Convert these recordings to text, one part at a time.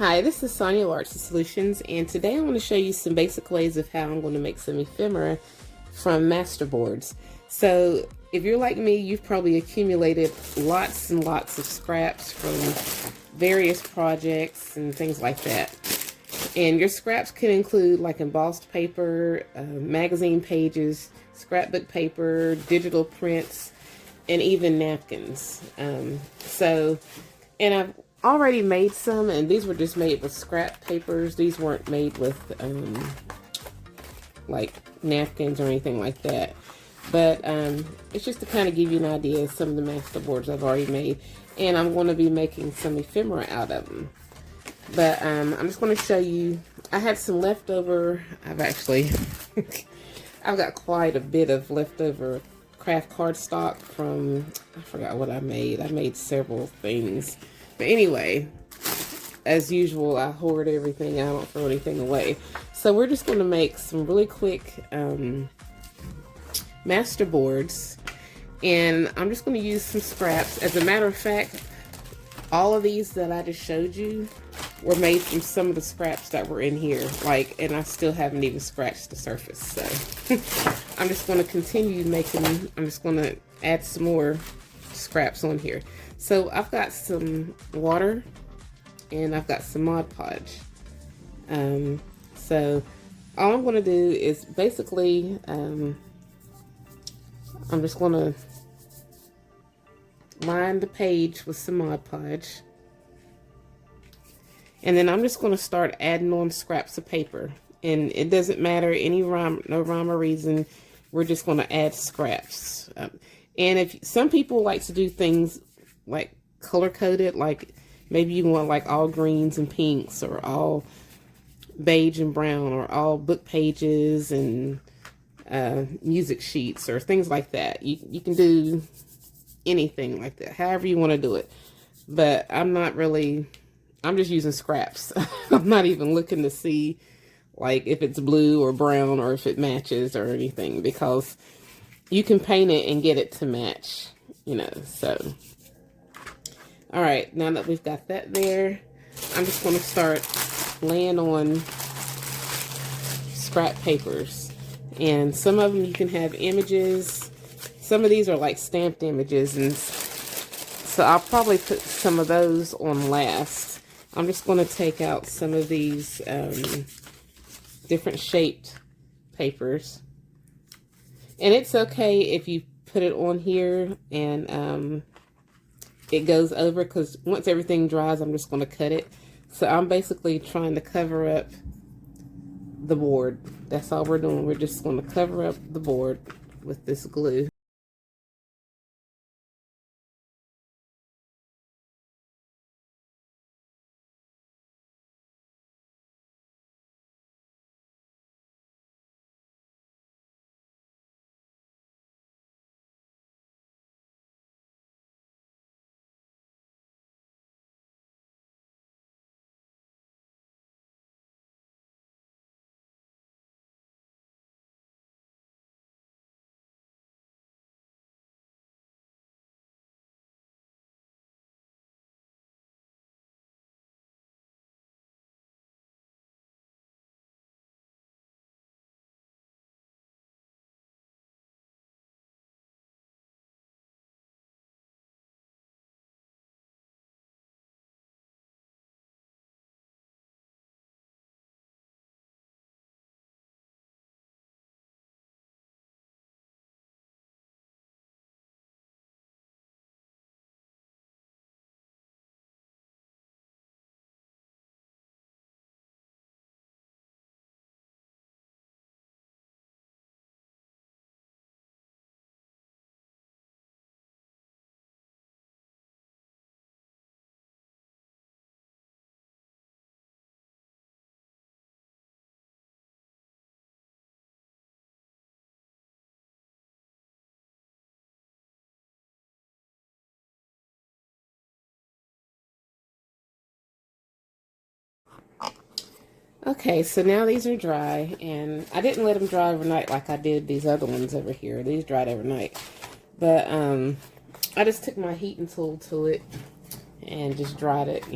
Hi, this is Sonia with Arts and Solutions, and today I want to show you some basic ways of how I'm going to make some ephemera from Masterboards. So if you're like me, you've probably accumulated lots and lots of scraps from various projects and things like that. And your scraps can include like embossed paper, magazine pages, scrapbook paper, digital prints, and even napkins. And I've already made some, and these were just made with scrap papers. These weren't made with like napkins or anything like that. But it's just to kind of give you an idea of some of the Masterboards I've already made, and I'm going to be making some ephemera out of them. But I'm just going to show you. I had some leftover. I've got quite a bit of leftover craft cardstock from, I forgot what I made. I made several things. But anyway, as usual, I hoard everything. I don't throw anything away. So we're just going to make some really quick Masterboards. And I'm just going to use some scraps. As a matter of fact, all of these that I just showed you were made from some of the scraps that were in here. And I still haven't even scratched the surface. So I'm just going to continue making, I'm just going to add some more scraps on here. So I've got some water and I've got some Mod Podge. So all I'm going to do is basically, I'm just going to line the page with some Mod Podge. And then I'm just going to start adding on scraps of paper. And it doesn't matter, no rhyme or reason. We're just going to add scraps. And if some people like to do things like color coded, like maybe you want like all greens and pinks, or all beige and brown, or all book pages and music sheets, or things like that. You can do anything like that, however you want to do it. But I'm just using scraps. I'm not even looking to see like if it's blue or brown or if it matches or anything, because you can paint it and get it to match, so. All right, now that we've got that there, I'm just going to start laying on scrap papers. And some of them you can have images. Some of these are like stamped images, and so I'll probably put some of those on last. I'm just going to take out some of these different shaped papers. And it's okay if you put it on here and it goes over, because once everything dries, I'm just going to cut it. So I'm basically trying to cover up the board. That's all we're doing. We're just going to cover up the board with this glue. Okay, so now these are dry, and I didn't let them dry overnight like I did these other ones over here. These dried overnight. But I just took my heating tool to it and just dried it,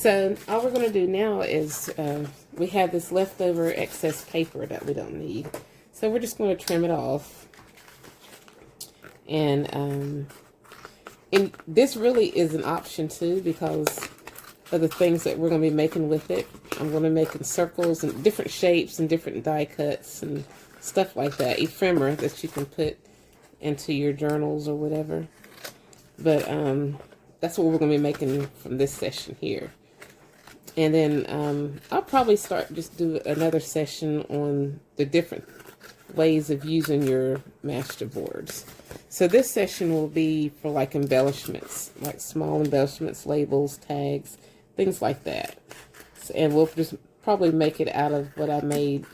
So all we're going to do now is we have this leftover excess paper that we don't need. So we're just going to trim it off. And this really is an option too, because of the things that we're going to be making with it. I'm going to be making circles and different shapes and different die cuts and stuff like that. Ephemera that you can put into your journals or whatever. But that's what we're going to be making from this session here. And then I'll probably just do another session on the different ways of using your Masterboards. So this session will be for like embellishments, like small embellishments, labels, tags, things like that. So, and we'll just probably make it out of what I made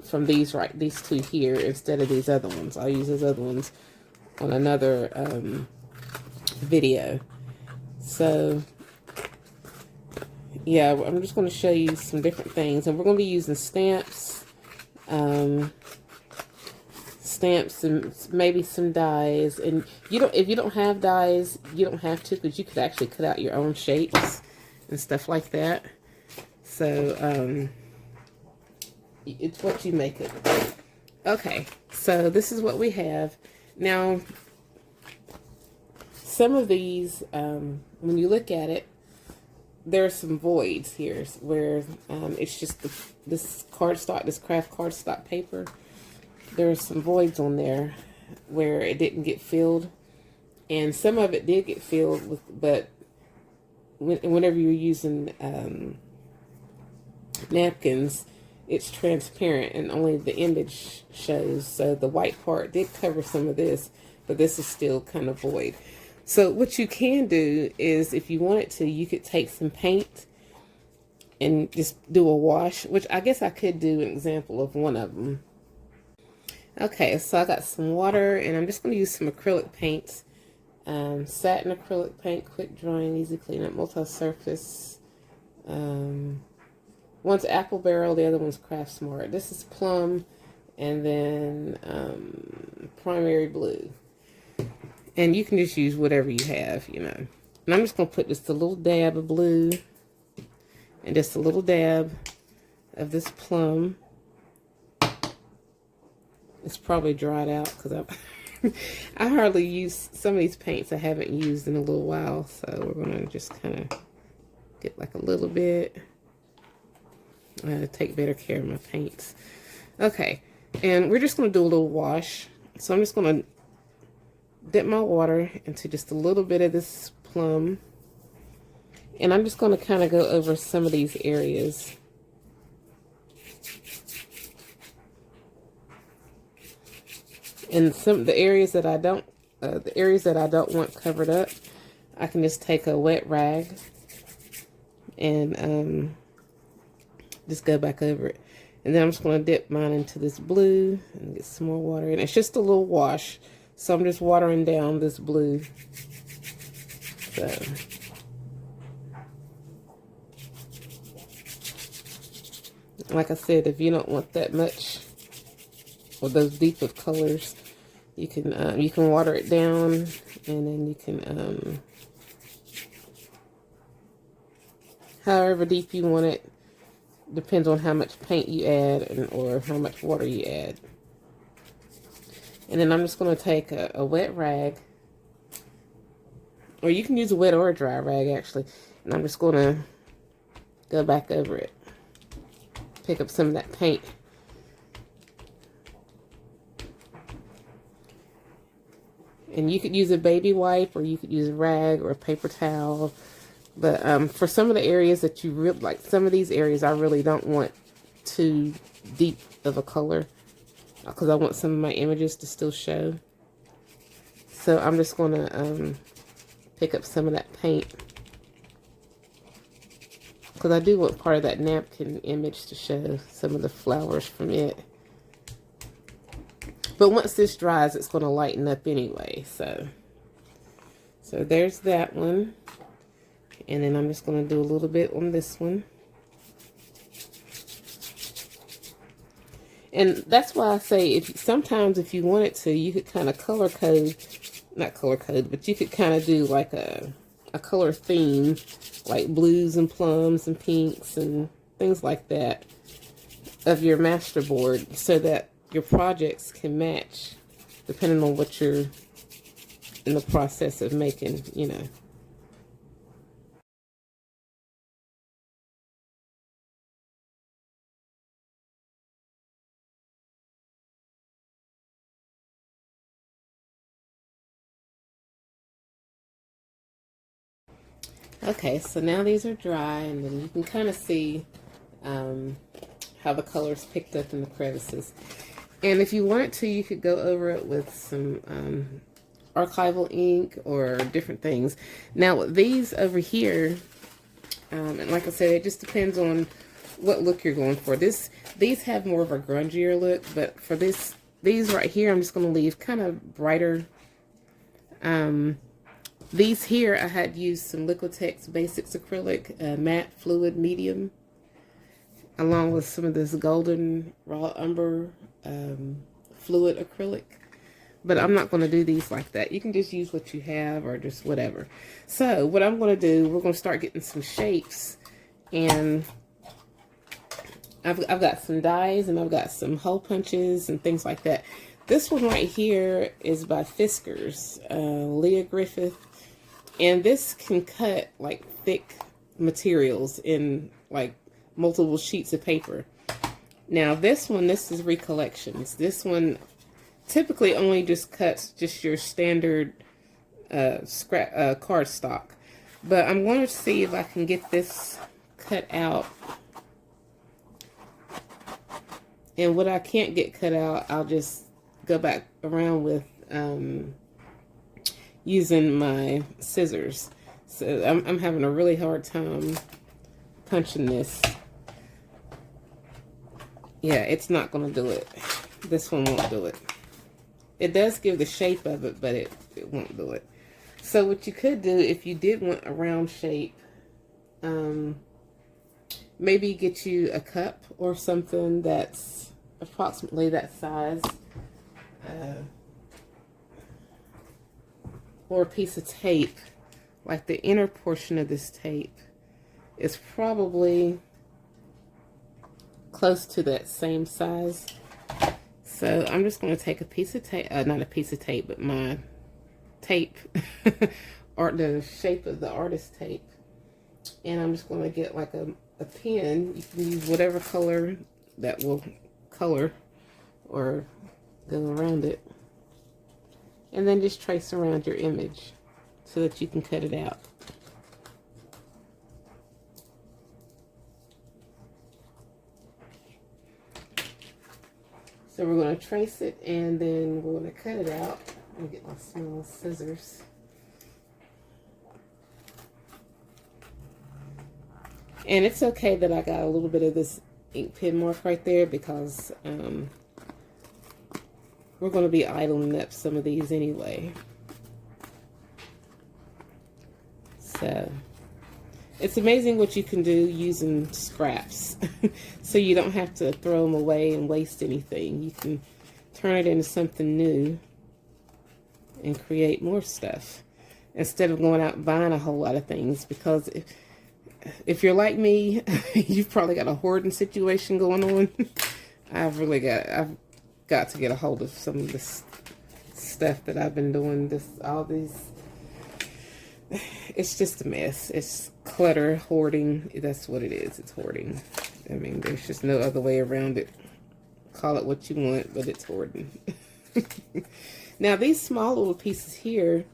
from these two here instead of these other ones. I'll use those other ones on another video. So yeah, I'm just going to show you some different things, and we're going to be using stamps, stamps, and maybe some dies. And if you don't have dies, you don't have to, because you could actually cut out your own shapes and stuff like that. So it's what you make it. Okay, so this is what we have now. Some of these, when you look at it, there are some voids here where it's just this cardstock, this craft cardstock paper. There are some voids on there where it didn't get filled, and some of it did get filled with. But whenever you're using napkins, it's transparent and only the image shows. So the white part did cover some of this, but this is still kind of void. So what you can do is, if you wanted to, you could take some paint and just do a wash, which I guess I could do an example of one of them. Okay, so I got some water, and I'm just going to use some acrylic paints. Satin acrylic paint, quick drying, easy cleanup, multi-surface. One's Apple Barrel, the other one's Craft Smart. This is Plum, and then Primary Blue. And you can just use whatever you have, you know. And I'm just going to put just a little dab of blue and just a little dab of this Plum. It's probably dried out because I hardly use some of these paints I haven't used in a little while. So we're going to just kind of get like a little bit. Take better care of my paints. Okay, and we're just going to do a little wash. So I'm just going to dip my water into just a little bit of this Plum, and I'm just going to kind of go over some of these areas. And the areas that I don't want covered up, I can just take a wet rag and just go back over it. And then I'm just going to dip mine into this blue and get some more water. And it's just a little wash. So I'm just watering down this blue. So like I said, if you don't want that much or those deep of colors, you can water it down, and then you can however deep you want it. Depends on how much paint you add or how much water you add. And then I'm just going to take a wet rag, or you can use a wet or a dry rag actually, and I'm just going to go back over it, pick up some of that paint. And you could use a baby wipe, or you could use a rag or a paper towel. But for some of the areas that you really like, some of these areas I really don't want too deep of a color, because I want some of my images to still show. So I'm just going to pick up some of that paint, because I do want part of that napkin image to show, some of the flowers from it. But once this dries, it's going to lighten up anyway. So there's that one. And then I'm just going to do a little bit on this one. And that's why I say, sometimes if you wanted to, you could kind of color code, not color code, but you could kind of do like a a color theme, like blues and plums and pinks and things like that, of your masterboard, so that your projects can match depending on what you're in the process of making, you know. Okay, so now these are dry, and then you can kind of see how the colors picked up in the crevices. And if you wanted to, you could go over it with some archival ink or different things. Now with these over here, and like I said, it just depends on what look you're going for. These have more of a grungier look, but for these right here, I'm just going to leave kind of brighter. These here, I had used some Liquitex Basics acrylic, matte fluid medium, along with some of this golden raw umber fluid acrylic. But I'm not going to do these like that. You can just use what you have or just whatever. So what I'm going to do, we're going to start getting some shapes. And I've got some dies, and I've got some hole punches and things like that. This one right here is by Fiskars, Leah Griffith. And this can cut like thick materials in like multiple sheets of paper. Now this is Recollections. This one typically only just cuts just your standard cardstock. But I'm going to see if I can get this cut out. And what I can't get cut out, I'll just go back around with using my scissors. So I'm having a really hard time punching this. Yeah, it's not going to do it. This one won't do it. It does give the shape of it, but it won't do it. So what you could do, if you did want a round shape, maybe get you a cup or something that's approximately that size. Or a piece of tape. Like the inner portion of this tape is probably close to that same size. So I'm just going to take a piece of tape, not a piece of tape, but my tape, or the shape of the artist tape. And I'm just going to get like a pen. You can use whatever color that will color or go around it. And then just trace around your image so that you can cut it out. So we're going to trace it, and then we're going to cut it out. Let me get my small scissors. And it's okay that I got a little bit of this ink pen mark right there, because we're going to be idling up some of these anyway. So it's amazing what you can do using scraps. So you don't have to throw them away and waste anything. You can turn it into something new and create more stuff instead of going out and buying a whole lot of things. Because if you're like me, you've probably got a hoarding situation going on. I've got to get a hold of some of this stuff that I've been doing. It's just a mess. It's clutter, hoarding. That's what it is. It's hoarding. I mean, there's just no other way around it. Call it what you want, but it's hoarding. Now, these small little pieces here,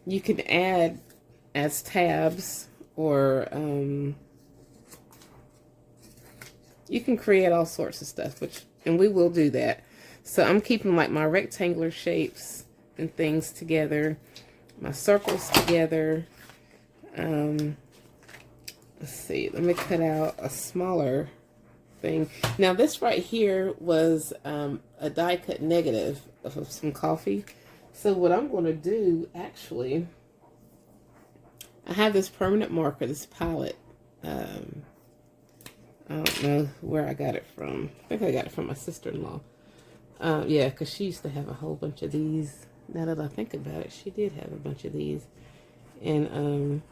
you can add as tabs, or you can create all sorts of stuff, and we will do that. So I'm keeping like my rectangular shapes and things together, my circles together. Let's see, let me cut out a smaller thing. Now this right here was a die cut negative of some coffee. So what I'm going to do, actually, I have this permanent marker, this palette. I don't know where I got it from. I think I got it from my sister-in-law. Yeah, because she used to have a whole bunch of these. Now that I think about it, she did have a bunch of these. And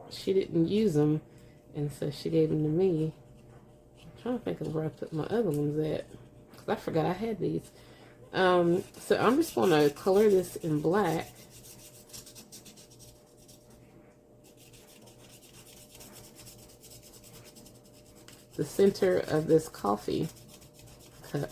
she didn't use them, and so she gave them to me. I'm trying to think of where I put my other ones at, because I forgot I had these. So I'm just going to color this in black. The center of this coffee cup.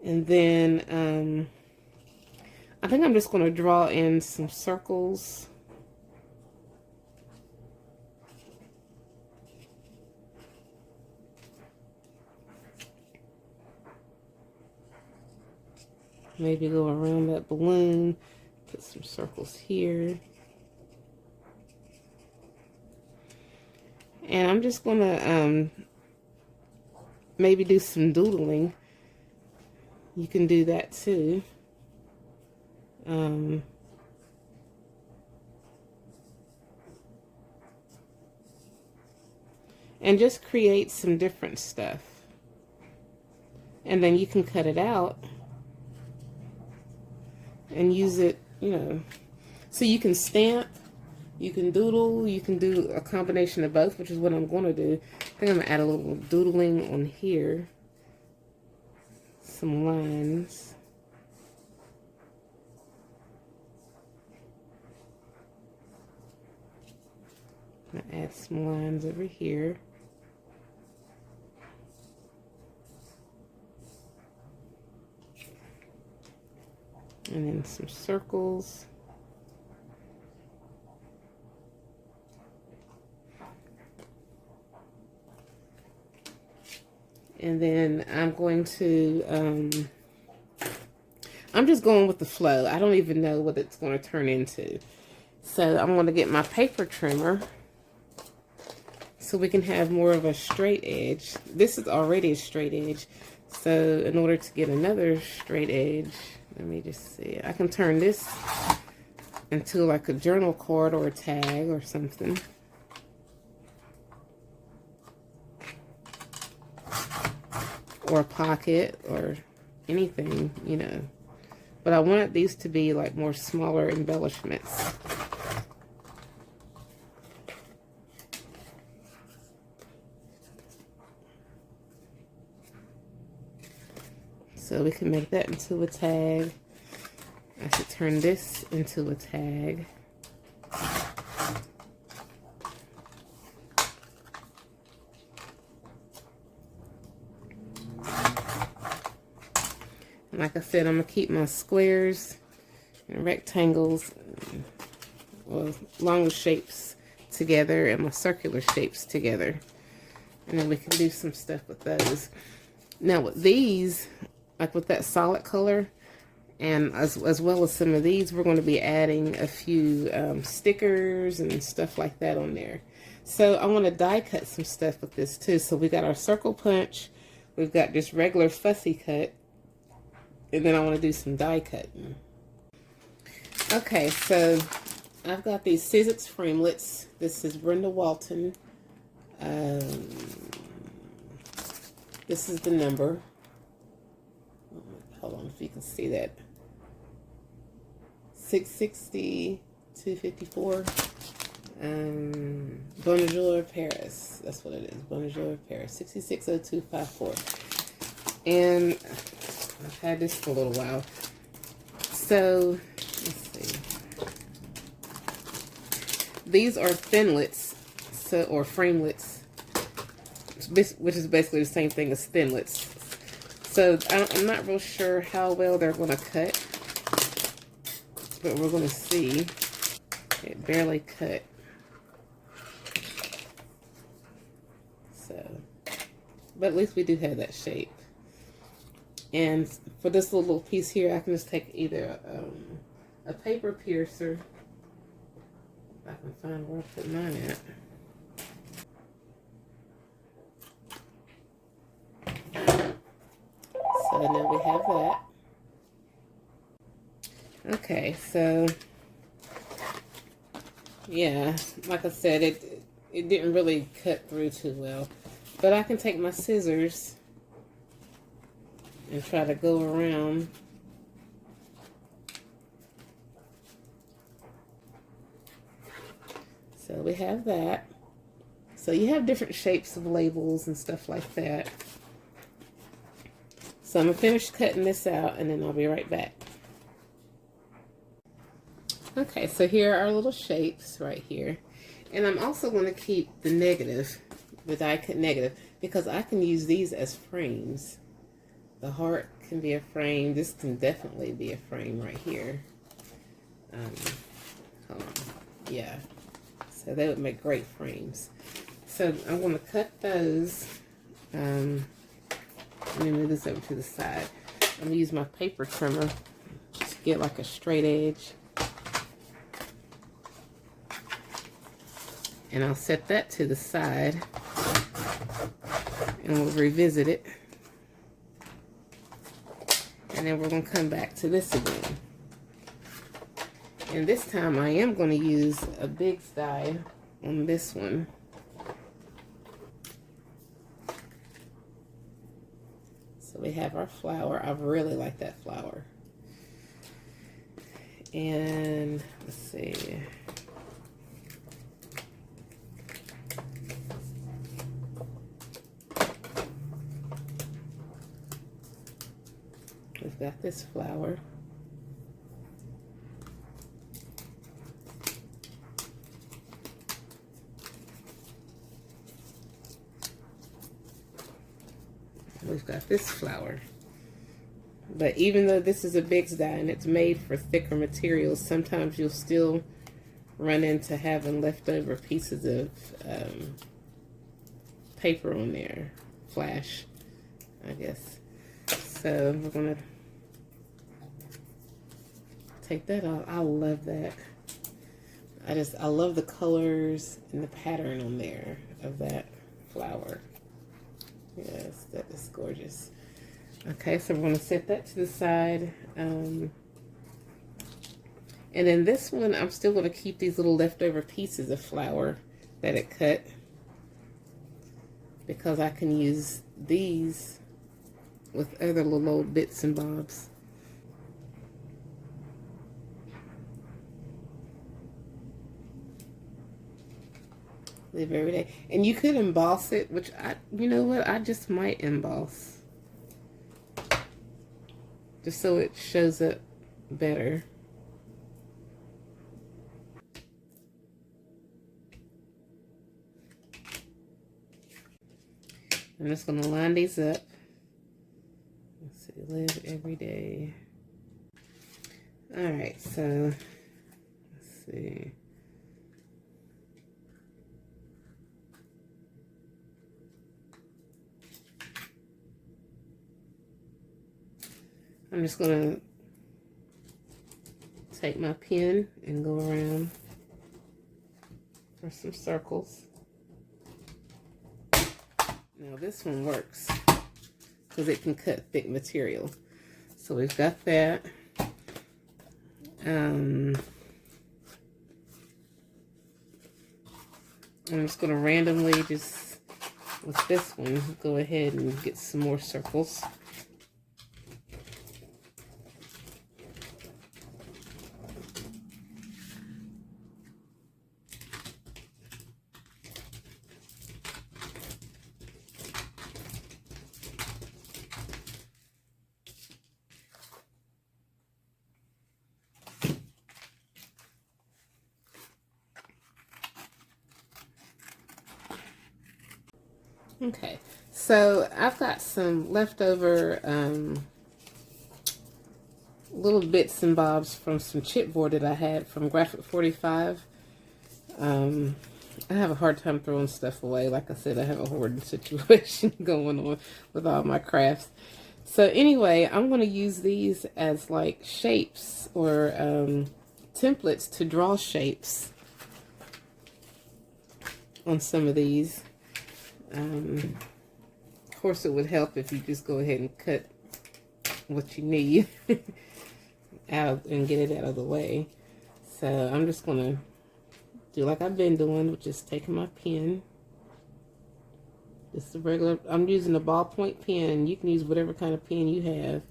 And then I think I'm just going to draw in some circles. Maybe go around that balloon, put some circles here. And I'm just going to maybe do some doodling. You can do that too. And just create some different stuff. And then you can cut it out and use it, you know. So you can stamp, you can doodle, you can do a combination of both, which is what I'm going to do. I think I'm going to add a little doodling on here. Some lines. I'm going to add some lines over here. And then some circles. And then I'm going to, I'm just going with the flow. I don't even know what it's going to turn into. So I'm going to get my paper trimmer so we can have more of a straight edge. This is already a straight edge. So in order to get another straight edge, let me just see. I can turn this into like a journal card or a tag or something. Or a pocket or anything, you know. But I wanted these to be like more smaller embellishments. So we can make that into a tag. I should turn this into a tag. And like I said, I'm going to keep my squares and rectangles, well, longer shapes together and my circular shapes together. And then we can do some stuff with those. Now with these, like with that solid color, and as well as some of these, we're going to be adding a few stickers and stuff like that on there. So I want to die cut some stuff with this too. So we got our circle punch, we've got just regular fussy cut, and then I want to do some die cutting. Okay, so I've got these Sizzix framelits. This is Brenda Walton. This is the number. Hold on, if you can see that. 660, 254. Bonjour Paris. That's what it is. Bonjour Paris. 660254. And I've had this for a little while. So, let's see. These are thinlits, so, or framelits, which is basically the same thing as thinlits. So I'm not real sure how well they're going to cut, but we're going to see. It barely cut. So, but at least we do have that shape. And for this little piece here, I can just take either a paper piercer. If I can find where I put mine at. So now we have that. Okay, so Yeah, like I said, it didn't really cut through too well. But I can take my scissors and try to go around. So we have that. So you have different shapes of labels and stuff like that. So I'm going to finish cutting this out and then I'll be right back. Okay, so here are our little shapes right here. And I'm also going to keep the negative, the die cut negative, because I can use these as frames. The heart can be a frame. This can definitely be a frame right here. Hold on. Yeah. So they would make great frames. So I'm going to cut those. Let me move this over to the side. I'm going to use my paper trimmer to get like a straight edge. And I'll set that to the side. And we'll revisit it. And then we're going to come back to this again. And this time I am going to use a big die on this one. So we have our flower. I really like that flower. And let's see. We've got this flower. We've got this flower. But even though this is a big die and it's made for thicker materials, sometimes you'll still run into having leftover pieces of paper on there. Flash, I guess. So we're going to take that off. I love that. I love the colors and the pattern on there of that flower. Yes, that is gorgeous. Okay, so we're going to set that to the side. And then this one, I'm still going to keep these little leftover pieces of flower that it cut, because I can use these with other little old bits and bobs. Live every day. And you could emboss it, which you know what, I just might emboss. Just so it shows up better. I'm just going to line these up. Let's see, live every day. Alright, so let's see. I'm just going to take my pen and go around for some circles. Now this one works because it can cut thick material. So we've got that. I'm just going to randomly just, with this one, go ahead and get some more circles. Okay, so I've got some leftover little bits and bobs from some chipboard that I had from Graphic 45. I have a hard time throwing stuff away. Like I said, I have a hoarding situation going on with all my crafts. So anyway, I'm going to use these as like shapes or templates to draw shapes on some of these. Of course, it would help if you just go ahead and cut what you need out and get it out of the way. So I'm just going to do like I've been doing, which is taking my pen. This is a regular, I'm using a ballpoint pen. You can use whatever kind of pen you have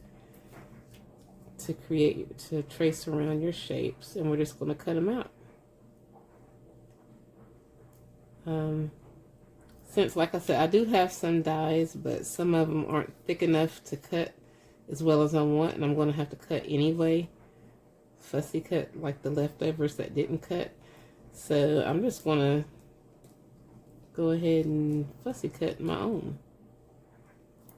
to trace around your shapes, and we're just going to cut them out. Since, like I said, I do have some dies, but some of them aren't thick enough to cut as well as I want, and I'm going to have to cut anyway. Fussy cut, like the leftovers that didn't cut. So I'm just going to go ahead and fussy cut my own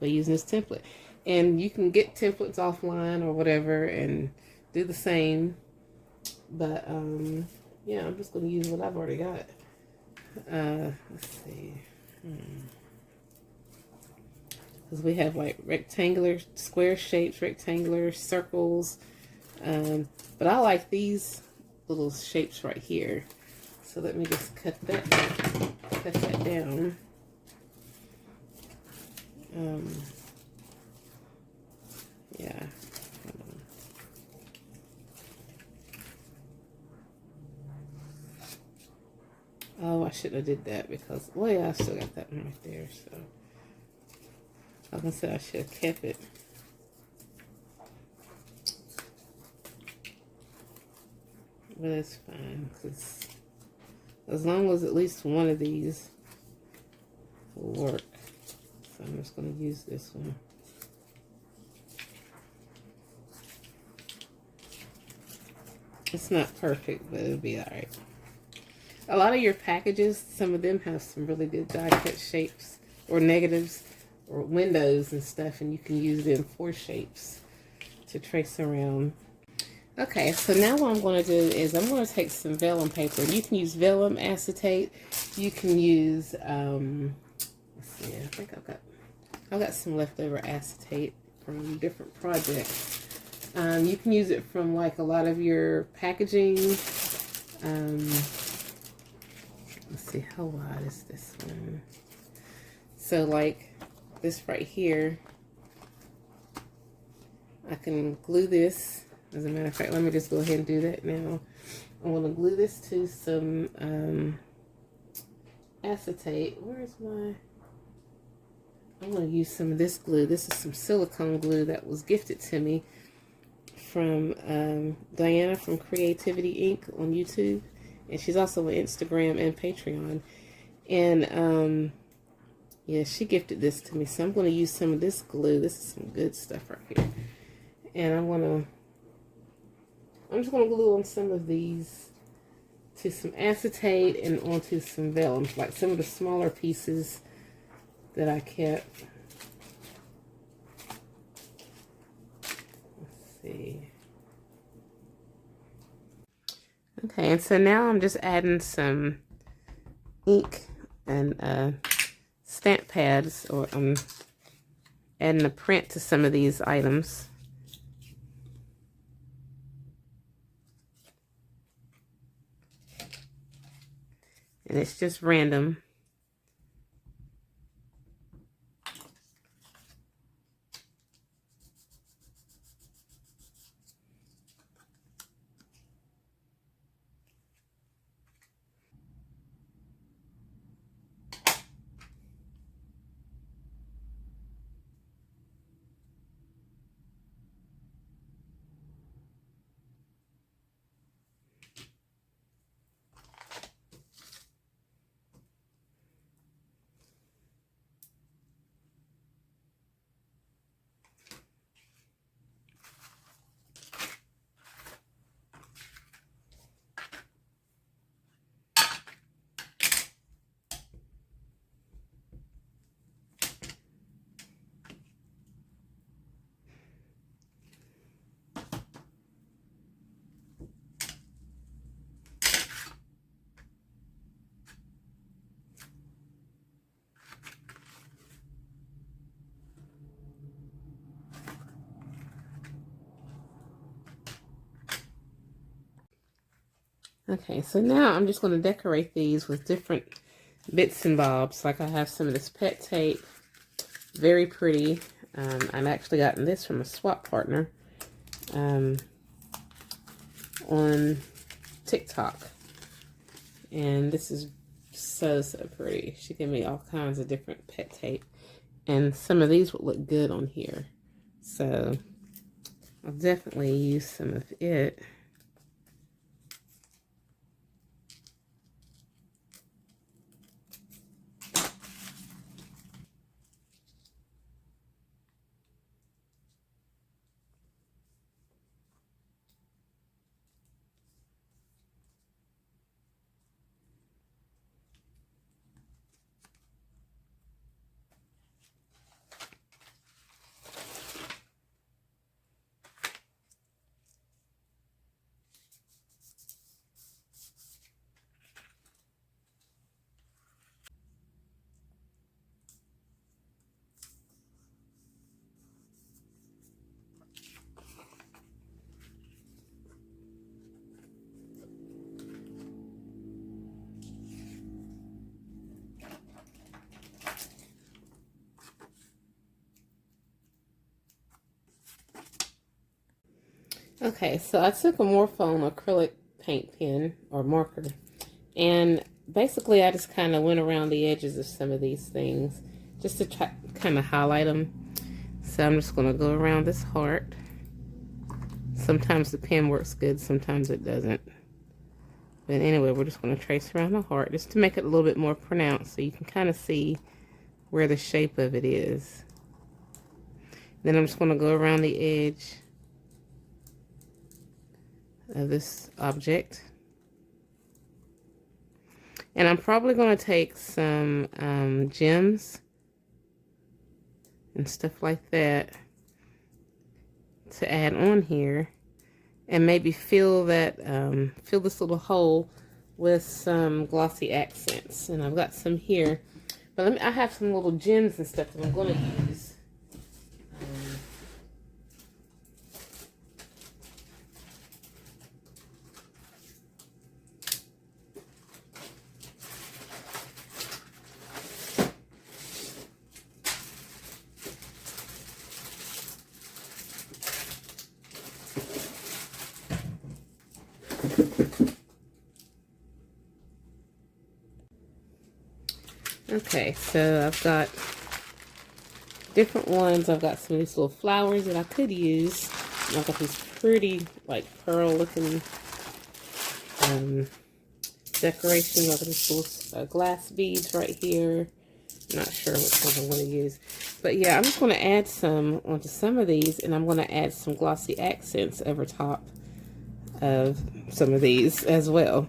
by using this template. And you can get templates offline or whatever and do the same. But, yeah, I'm just going to use what I've already got. Let's see. Because we have like rectangular, square shapes, rectangular, circles. But I like these little shapes right here. So let me just cut that down. Yeah. Oh, I shouldn't have did that because, well, yeah, I still got that one right there. So I was gonna say I should have kept it. But it's fine, because as long as at least one of these will work. So I'm just going to use this one. It's not perfect, but it'll be alright. A lot of your packages, some of them have some really good die cut shapes or negatives or windows and stuff, and you can use them for shapes to trace around. Okay, so now what I'm going to do is I'm going to take some vellum paper. You can use vellum acetate. You can use, let's see, I think I've got some leftover acetate from different projects. You can use it from like a lot of your packaging. Let's see, how wide is this one? So like this right here, I can glue this. As a matter of fact, let me just go ahead and do that now. I'm going to glue this to some acetate. Where's my... I'm going to use some of this glue. This is some silicone glue that was gifted to me from Diana from Creativity Inc. on YouTube. And she's also on Instagram and Patreon. And, yeah, she gifted this to me. So I'm going to use some of this glue. This is some good stuff right here. And I'm just going to glue on some of these to some acetate and onto some vellum, like some of the smaller pieces that I kept. Let's see. Okay, and so now I'm just adding some ink and stamp pads, or I'm adding a print to some of these items. And it's just random. Okay, so now I'm just going to decorate these with different bits and bobs. Like I have some of this pet tape, very pretty. I've actually gotten this from a swap partner on TikTok. And this is so pretty. She gave me all kinds of different pet tape. And some of these would look good on here. So I'll definitely use some of it. Okay, so I took a Morphone acrylic paint pen or marker, and basically I just kind of went around the edges of some of these things just to try kind of highlight them. So I'm just going to go around this heart. Sometimes the pen works good, sometimes it doesn't. But anyway, we're just going to trace around the heart just to make it a little bit more pronounced so you can kind of see where the shape of it is. Then I'm just going to go around the edge of this object. And I'm probably going to take some gems and stuff like that to add on here, and maybe fill that fill this little hole with some Glossy Accents. And I've got some here, but I have some little gems and stuff that I'm going to use. Okay, so I've got different ones. I've got some of these little flowers that I could use. And I've got these pretty, like, pearl looking decorations. I've got these little glass beads right here. I'm not sure which one I'm going to use. But yeah, I'm just going to add some onto some of these, and I'm going to add some Glossy Accents over top of some of these as well.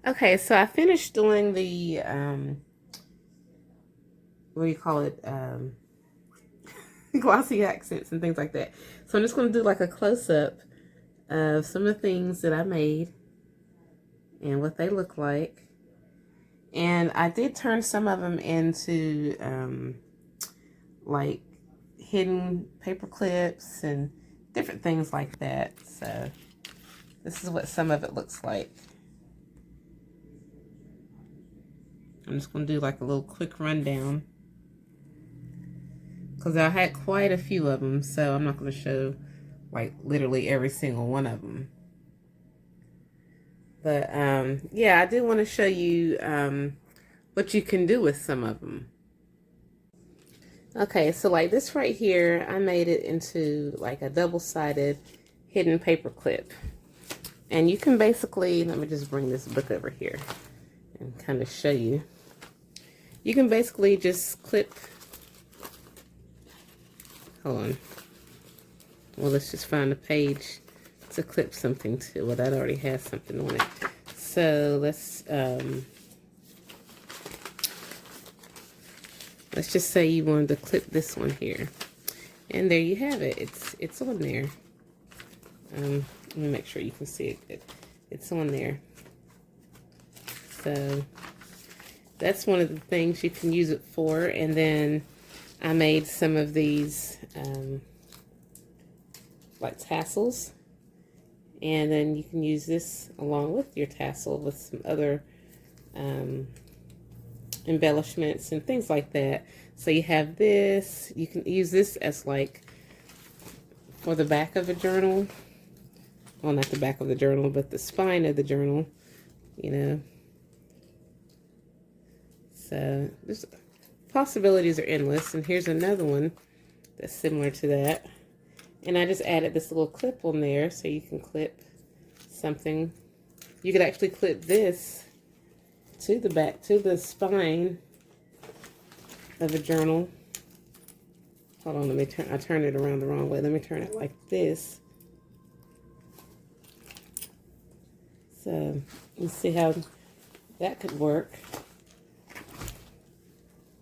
Okay, so I finished doing the, what do you call it, glossy accents and things like that. So I'm just going to do like a close-up of some of the things that I made and what they look like. And I did turn some of them into, like, hidden paper clips and different things like that. So this is what some of it looks like. I'm just going to do like a little quick rundown, because I had quite a few of them, so I'm not going to show like literally every single one of them. But yeah, I did want to show you what you can do with some of them. Okay, so like this right here, I made it into like a double-sided hidden paper clip. And you can basically, let me just bring this book over here and kind of show you. You can basically just clip, hold on. Well, let's just find a page to clip something to. Well, that already has something on it. So let's just say you wanted to clip this one here. And there you have it. It's on there. Let me make sure you can see it. It's on there. So that's one of the things you can use it for. And then I made some of these like tassels. And then you can use this along with your tassel with some other embellishments and things like that. So you have this. You can use this as like for the back of a journal. Well, not the back of the journal, but the spine of the journal, you know. So there's possibilities are endless. And here's another one that's similar to that. And I just added this little clip on there so you can clip something. You could actually clip this to the back, to the spine of a journal. Hold on, let me turn, I turned it around the wrong way. Let me turn it like this. So you see how that could work.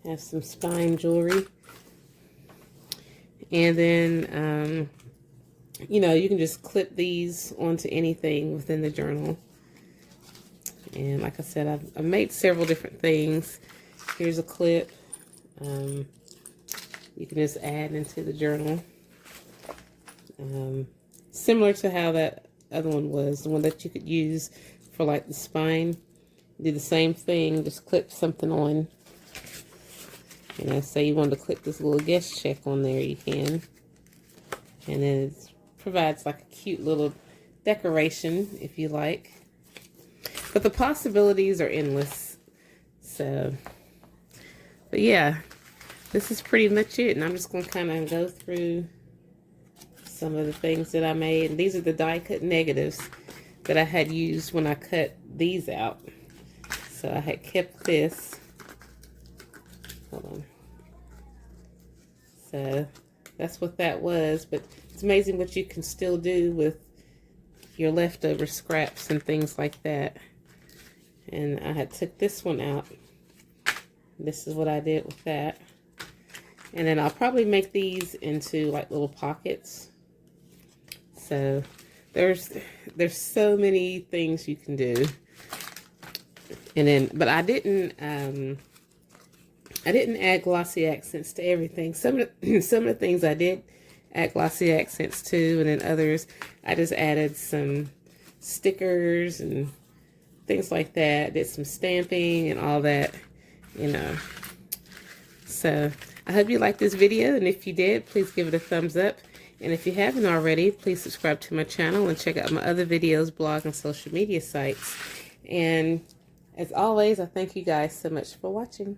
Have some spine jewelry. And then, you know, you can just clip these onto anything within the journal. And like I said, I've made several different things. Here's a clip. You can just add into the journal. Similar to how that other one was, the one that you could use for like the spine. Do the same thing, just clip something on. You know, say you want to clip this little guest check on there, you can. And then it provides like a cute little decoration if you like. But the possibilities are endless. So, but yeah, this is pretty much it. And I'm just going to kind of go through some of the things that I made. And these are the die cut negatives that I had used when I cut these out. So I had kept this. Hold on. So that's what that was. But it's amazing what you can still do with your leftover scraps and things like that. And I had took this one out. This is what I did with that. And then I'll probably make these into like little pockets. So there's so many things you can do. And then, but I didn't add glossy accents to everything. Some of the things I did add glossy accents to, and then others I just added some stickers and things like that. Did some stamping and all that, you know. So I hope you liked this video, and if you did, please give it a thumbs up. And if you haven't already, please subscribe to my channel and check out my other videos, blog, and social media sites. And as always, I thank you guys so much for watching.